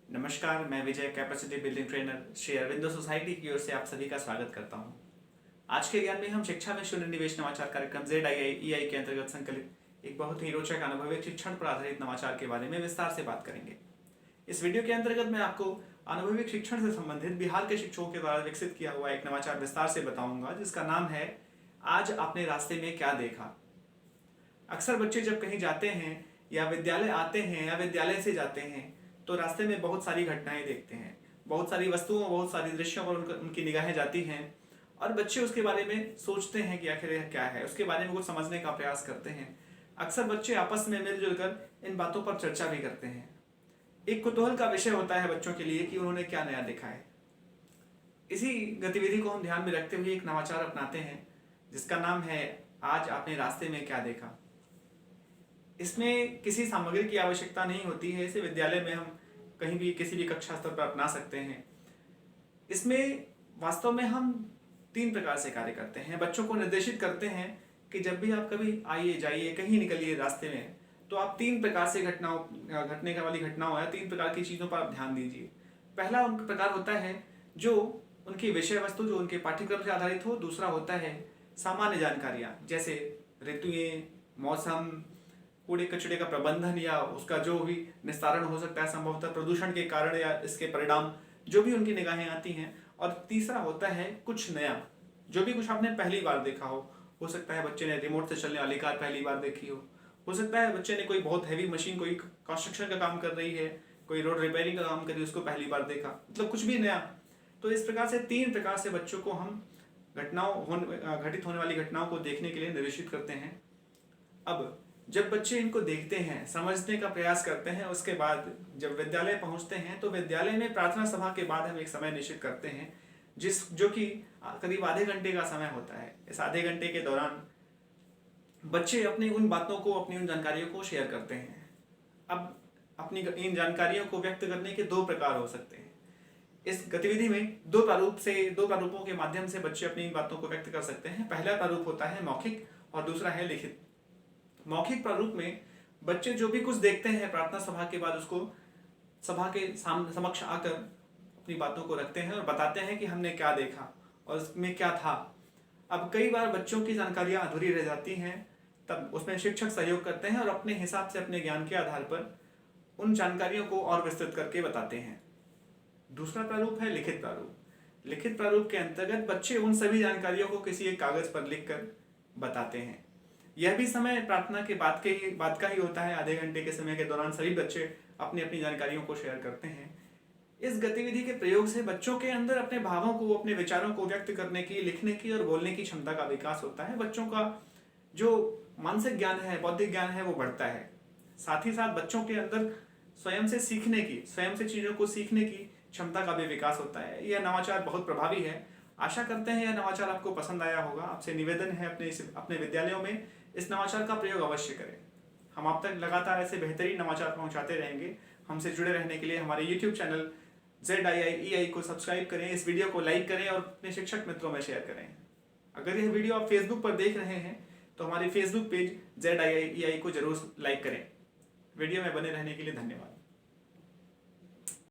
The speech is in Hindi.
नमस्कार, मैं Vijay capacity building trainer Shri Aurobindo society की ओर से आप सभी का स्वागत करता हूं। आज के ज्ञान में हम शिक्षा में शून्य निवेश नवाचार कार्यक्रम ZII के अंतर्गत संकलित एक बहुत ही रोचक अनुभविक शिक्षण पर आधारित नवाचार के बारे में विस्तार से बात करेंगे। इस वीडियो के अंतर्गत मैं आपको अनुभविक शिक्षण से संबंधित बिहार के शिक्षकों के द्वारा विकसित किया हुआ एक नवाचार विस्तार से बताऊंगा, जिसका नाम है आज आपने रास्ते में क्या देखा। अक्सर बच्चे जब कहीं जाते हैं या विद्यालय आते हैं या विद्यालय से जाते हैं तो रास्ते में बहुत सारी घटनाएं देखते हैं, बहुत सारी वस्तुओं, बहुत सारी दृश्यों पर उनकी निगाहें जाती हैं और बच्चे उसके बारे में सोचते हैं कि आखिर यह क्या है, उसके बारे में कुछ समझने का प्रयास करते हैं। अक्सर बच्चे आपस में मिलजुल कर इन बातों पर चर्चा भी करते हैं। एक कुतूहल का विषय होता है बच्चों के लिए कि उन्होंने क्या नया देखा है। इसी गतिविधि को हम ध्यान में रखते हुए एक नवाचार अपनाते हैं जिसका नाम है आज आपने रास्ते में क्या देखा। इसमें किसी सामग्री की आवश्यकता नहीं होती है, इसे विद्यालय में हम कहीं भी किसी भी कक्षा स्तर पर अपना सकते हैं। इसमें वास्तव में हम 3 प्रकार से कार्य करते हैं। बच्चों को निर्देशित करते हैं कि जब भी आप कभी आइए जाइए कहीं निकलिए रास्ते में तो आप 3 प्रकार से घटने वाली घटनाओं या 3 प्रकार की चीज़ों पर आप ध्यान दीजिए। पहला उनका प्रकार होता है जो उनकी विषय वस्तु, जो उनके पाठ्यक्रम से आधारित हो। दूसरा होता है सामान्य जानकारियाँ, जैसे ऋतुएं, मौसम, कूड़े कचड़े का प्रबंधन या उसका जो भी निस्तारण हो सकता है, संभवतः प्रदूषण के कारण या इसके परिणाम, जो भी उनकी निगाहें आती हैं। और तीसरा होता है कुछ नया, जो भी कुछ आपने पहली बार देखा हो सकता है बच्चे ने रिमोट से चलने वाली कार पहली बार देखी हो सकता है बच्चे ने कोई बहुत हैवी मशीन, कोई कंस्ट्रक्शन का काम कर रही है, कोई रोड रिपेयरिंग का काम कर रही है, उसको पहली बार देखा, मतलब कुछ भी नया। तो इस प्रकार से 3 प्रकार से बच्चों को हम घटित होने वाली घटनाओं को देखने के लिए निर्देशित करते हैं। अब जब बच्चे इनको देखते हैं, समझने का प्रयास करते हैं, उसके बाद जब विद्यालय पहुंचते हैं तो विद्यालय में प्रार्थना सभा के बाद हम एक समय निश्चित करते हैं जो कि करीब आधे घंटे का समय होता है। इस आधे घंटे के दौरान बच्चे अपनी उन बातों को, अपनी उन जानकारियों को शेयर करते हैं। अब अपनी इन जानकारियों को व्यक्त करने के 2 प्रकार हो सकते हैं। इस गतिविधि में 2 प्रारूपों के माध्यम से बच्चे अपनी इन बातों को व्यक्त कर सकते हैं। पहला प्रारूप होता है मौखिक और दूसरा है लिखित। मौखिक प्रारूप में बच्चे जो भी कुछ देखते हैं प्रार्थना सभा के बाद उसको सभा के समक्ष आकर अपनी बातों को रखते हैं और बताते हैं कि हमने क्या देखा और उसमें क्या था। अब कई बार बच्चों की जानकारियां अधूरी रह जाती हैं, तब उसमें शिक्षक सहयोग करते हैं और अपने हिसाब से, अपने ज्ञान के आधार पर उन जानकारियों को और विस्तृत करके बताते हैं। दूसरा प्रारूप है लिखित प्रारूप। लिखित प्रारूप के अंतर्गत बच्चे उन सभी जानकारियों को किसी एक कागज पर लिखकर बताते हैं। यह भी समय प्रार्थना के बाद का ही होता है। आधे घंटे के समय के दौरान सभी बच्चे अपनी अपनी जानकारियों को शेयर करते हैं। इस गतिविधि के प्रयोग से बच्चों के अंदर अपने भावों को, अपने विचारों को व्यक्त करने की, लिखने की और बोलने की क्षमता का विकास होता है। बच्चों का जो मानसिक ज्ञान है, बौद्धिक ज्ञान है, वो बढ़ता है। साथ ही साथ बच्चों के अंदर स्वयं से सीखने की, स्वयं से चीज़ों को सीखने की क्षमता का भी विकास होता है। यह नवाचार बहुत प्रभावी है। आशा करते हैं यह नवाचार आपको पसंद आया होगा। आपसे निवेदन है अपने विद्यालयों में इस नवाचार का प्रयोग अवश्य करें। हम आप तक लगातार ऐसे बेहतरीन नवाचार पहुंचाते रहेंगे। हमसे जुड़े रहने के लिए हमारे YouTube चैनल ZII को सब्सक्राइब करें, इस वीडियो को लाइक करें और अपने शिक्षक मित्रों में शेयर करें। अगर यह वीडियो आप फेसबुक पर देख रहे हैं तो हमारे फेसबुक पेज ZII को जरूर लाइक करें। वीडियो में बने रहने के लिए धन्यवाद।